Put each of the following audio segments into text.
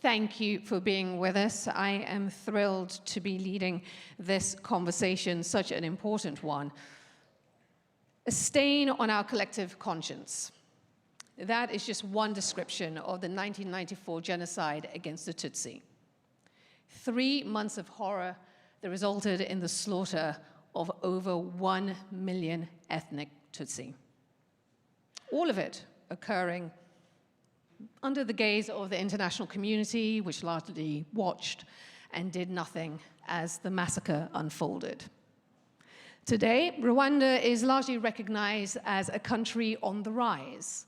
Thank you for being with us. I am thrilled to be leading this conversation, such an important one. A stain on our collective conscience. That is just one description of the 1994 genocide against the Tutsi. 3 months of horror that resulted in the slaughter of over 1 million ethnic Tutsi. All of it occurring under the gaze of the international community, which largely watched and did nothing as the massacre unfolded. Today, Rwanda is largely recognized as a country on the rise,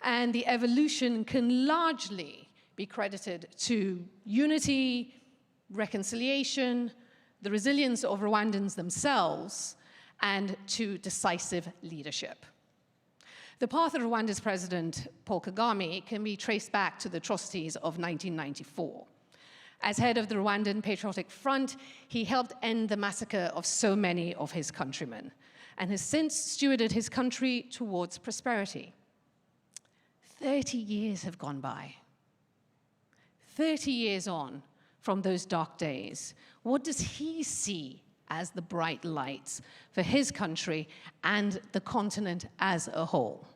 and the evolution can largely be credited to unity, reconciliation, the resilience of Rwandans themselves, and to decisive leadership. The path of Rwanda's president, Paul Kagame, can be traced back to the atrocities of 1994. As head of the Rwandan Patriotic Front, he helped end the massacre of so many of his countrymen, and has since stewarded his country towards prosperity. 30 years have gone by. 30 years on from those dark days. What does he see as the bright lights for his country and the continent as a whole?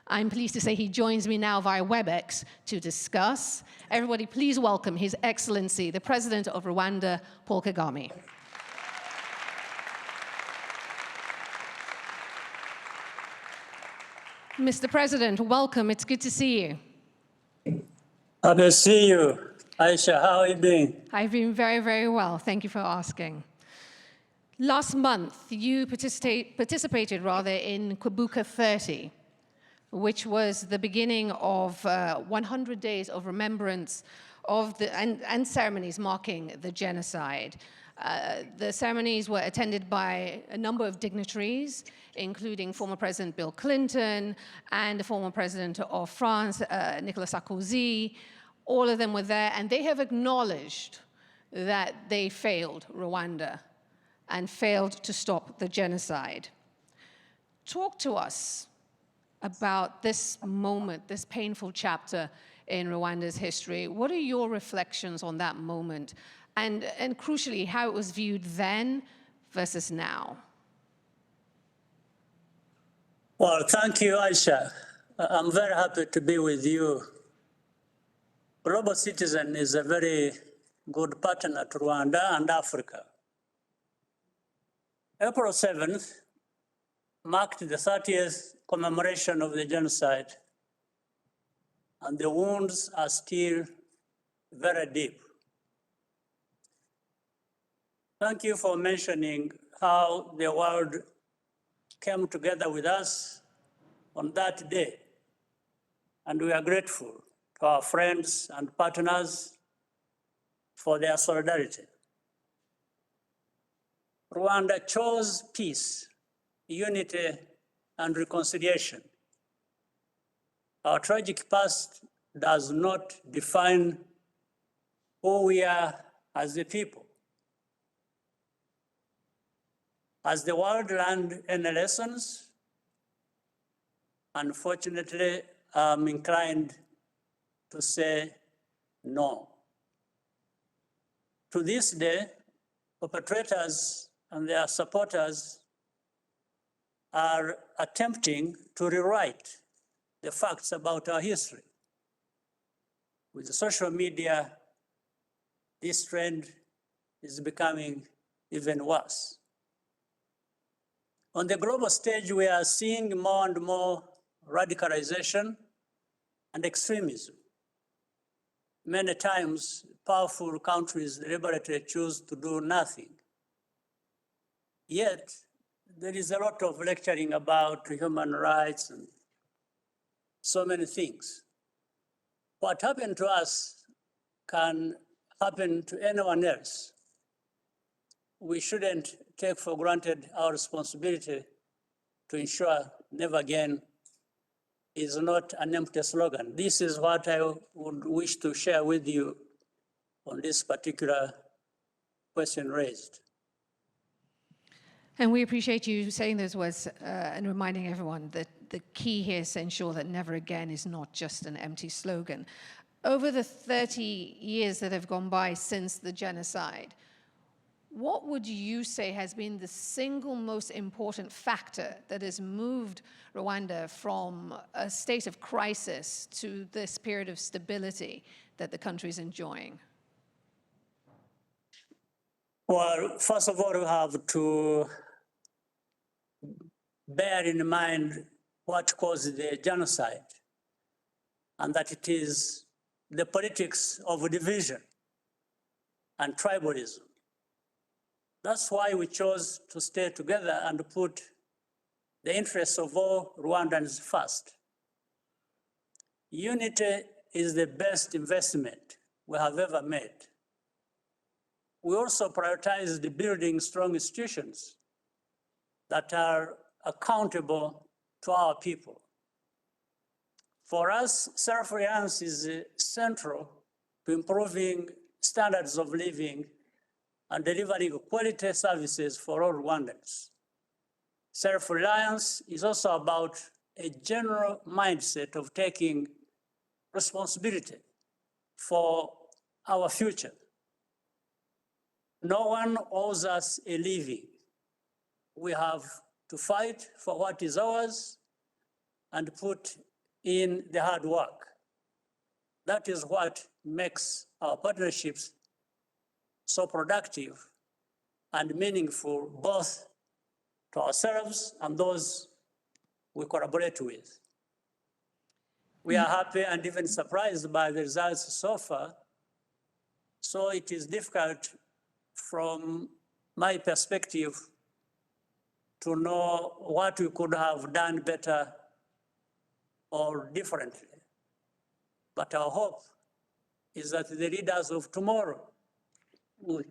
I'm pleased to say he joins me now via WebEx to discuss. Everybody, please welcome His Excellency, the President of Rwanda, Paul Kagame. Mr. President, welcome. It's good to see you. Good to see you. Aisha, how are you doing? I've been very, very well. Thank you for asking. Last month, you participated in Kwibuka 30, which was the beginning of 100 days of remembrance of and ceremonies marking the genocide. The ceremonies were attended by a number of dignitaries, including former President Bill Clinton and the former President of France, Nicolas Sarkozy. All of them were there, and they have acknowledged that they failed Rwanda and failed to stop the genocide. Talk to us about this moment, this painful chapter in Rwanda's history. What are your reflections on that moment? And crucially, how it was viewed then versus now? Well, thank you, Aisha. I'm very happy to be with you. Global Citizen is a very good partner to Rwanda and Africa. April 7th marked the 30th commemoration of the genocide, and the wounds are still very deep. Thank you for mentioning how the world came together with us on that day, and we are grateful to our friends and partners for their solidarity. Rwanda chose peace, unity, and reconciliation. Our tragic past does not define who we are as a people. Has the world learned any lessons? Unfortunately, I'm inclined to say no. To this day, perpetrators and their supporters are attempting to rewrite the facts about our history. With the social media, this trend is becoming even worse. On the global stage, we are seeing more and more radicalization and extremism. Many times, powerful countries deliberately choose to do nothing. Yet, there is a lot of lecturing about human rights and so many things. What happened to us can happen to anyone else. We shouldn't take for granted our responsibility to ensure never again is not an empty slogan. This is what I would wish to share with you on this particular question raised. And we appreciate you saying those words and reminding everyone that the key here is to ensure that never again is not just an empty slogan. over the 30 years that have gone by since the genocide, what would you say has been the single most important factor that has moved Rwanda from a state of crisis to this period of stability that the country is enjoying? Well, first of all, we have to bear in mind what caused the genocide, and that it is the politics of division and tribalism. That's why we chose to stay together and put the interests of all Rwandans first. Unity is the best investment we have ever made. We also prioritized building strong institutions that are accountable to our people. For us, self-reliance is central to improving standards of living and delivering quality services for all Rwandans. Self-reliance is also about a general mindset of taking responsibility for our future. No one owes us a living. We have to fight for what is ours and put in the hard work. That is what makes our partnerships so productive and meaningful, both to ourselves and those we collaborate with. We are happy and even surprised by the results so far, so it is difficult from my perspective to know what we could have done better or differently. But our hope is that the leaders of tomorrow will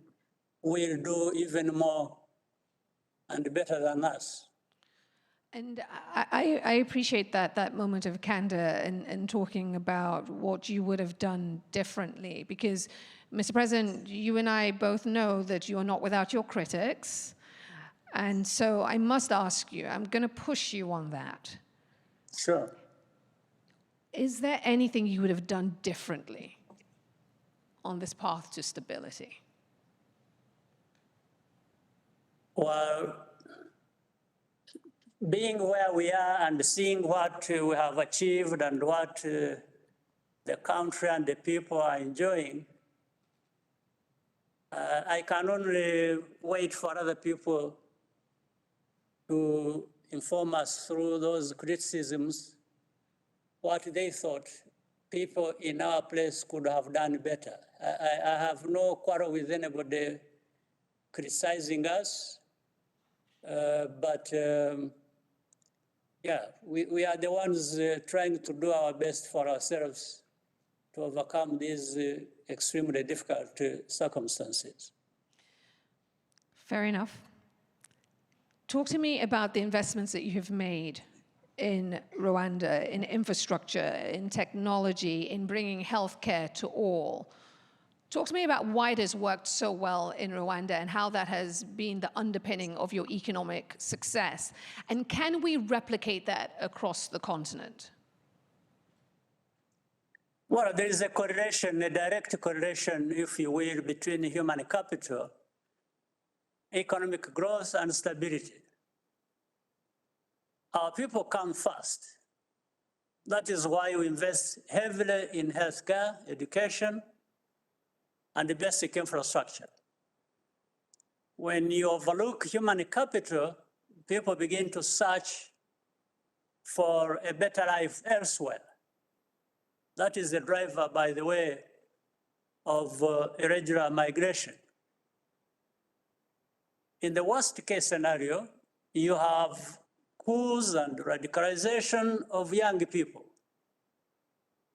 do even more and better than us. And I appreciate that moment of candor and talking about what you would have done differently, because, Mr. President, you and I both know that you are not without your critics. And so I must ask you, I'm going to push you on that. Sure. Is there anything you would have done differently on this path to stability? Well, being where we are and seeing what we have achieved and what the country and the people are enjoying, I can only wait for other people to inform us through those criticisms what they thought people in our place could have done better. I have no quarrel with anybody criticizing us, but yeah, we are the ones trying to do our best for ourselves to overcome these extremely difficult circumstances. Fair enough. Talk to me about the investments that you have made in Rwanda, in infrastructure, in technology, in bringing healthcare to all. Talk to me about why it has worked so well in Rwanda and how that has been the underpinning of your economic success. And can we replicate that across the continent? Well, there is a correlation, a direct correlation, if you will, between human capital, economic growth, and stability. Our people come first. That is why we invest heavily in healthcare, education, and the basic infrastructure. When you overlook human capital, people begin to search for a better life elsewhere. That is the driver, by the way, of irregular migration. In the worst case scenario, you have coups and radicalization of young people.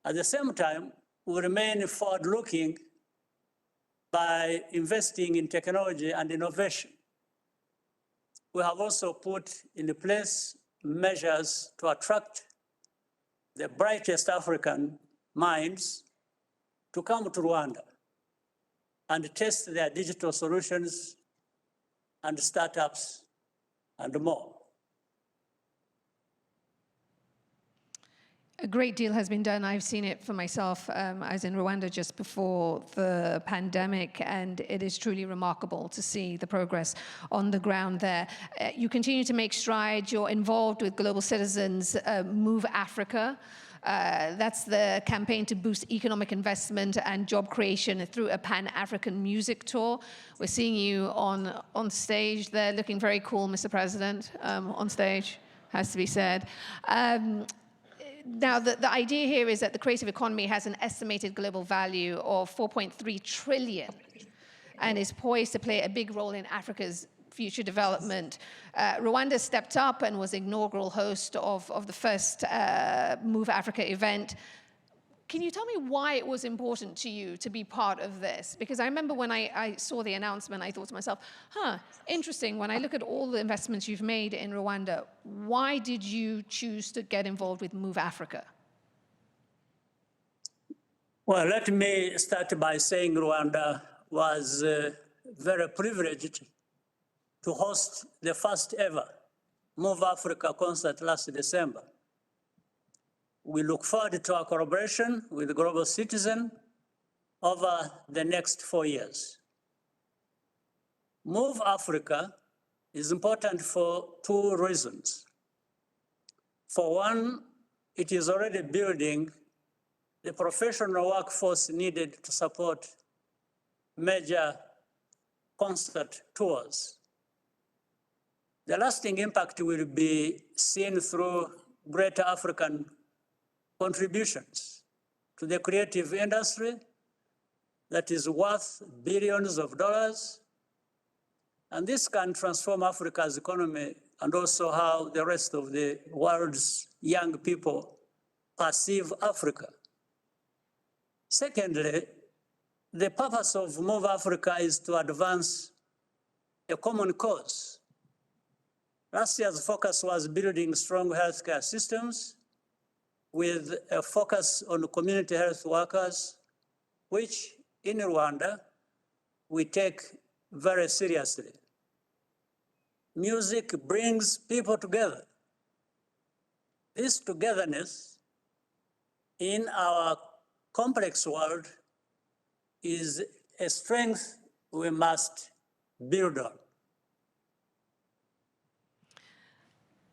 At the same time, we remain forward-looking by investing in technology and innovation. We have also put in place measures to attract the brightest African minds to come to Rwanda and test their digital solutions and startups and more. A great deal has been done. I've seen it for myself. I was in Rwanda just before the pandemic, and it is truly remarkable to see the progress on the ground there. You continue to make strides. You're involved with Global Citizens Move Africa. That's the campaign to boost economic investment and job creation through a Pan-African music tour. We're seeing you on stage there, looking very cool, Mr. President, on stage, has to be said. Now, the idea here is that the creative economy has an estimated global value of 4.3 trillion and is poised to play a big role in Africa's future development. Rwanda stepped up and was inaugural host of the first Move Africa event. Can you tell me why it was important to you to be part of this? Because I remember when I saw the announcement, I thought to myself, interesting, when I look at all the investments you've made in Rwanda, why did you choose to get involved with Move Africa? Well, let me start by saying Rwanda was very privileged to host the first ever Move Africa concert last December. We look forward to our collaboration with Global Citizen over the next 4 years. Move Africa is important for 2 reasons. For one, it is already building the professional workforce needed to support major concert tours. The lasting impact will be seen through greater African contributions to the creative industry that is worth billions of dollars. And this can transform Africa's economy and also how the rest of the world's young people perceive Africa. Secondly, the purpose of Move Africa is to advance a common cause. Last year's focus was building strong healthcare systems with a focus on community health workers, which in Rwanda, we take very seriously. Music brings people together. This togetherness in our complex world is a strength we must build on.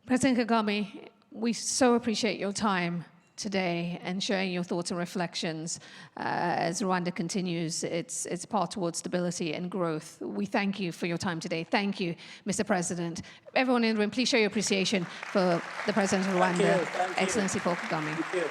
President Kagame, we so appreciate your time today and sharing your thoughts and reflections as Rwanda continues its path towards stability and growth. We thank you for your time today. Thank you, Mr. President. Everyone in the room, please show your appreciation for the President of Rwanda, Excellency Paul Kagame. Thank you.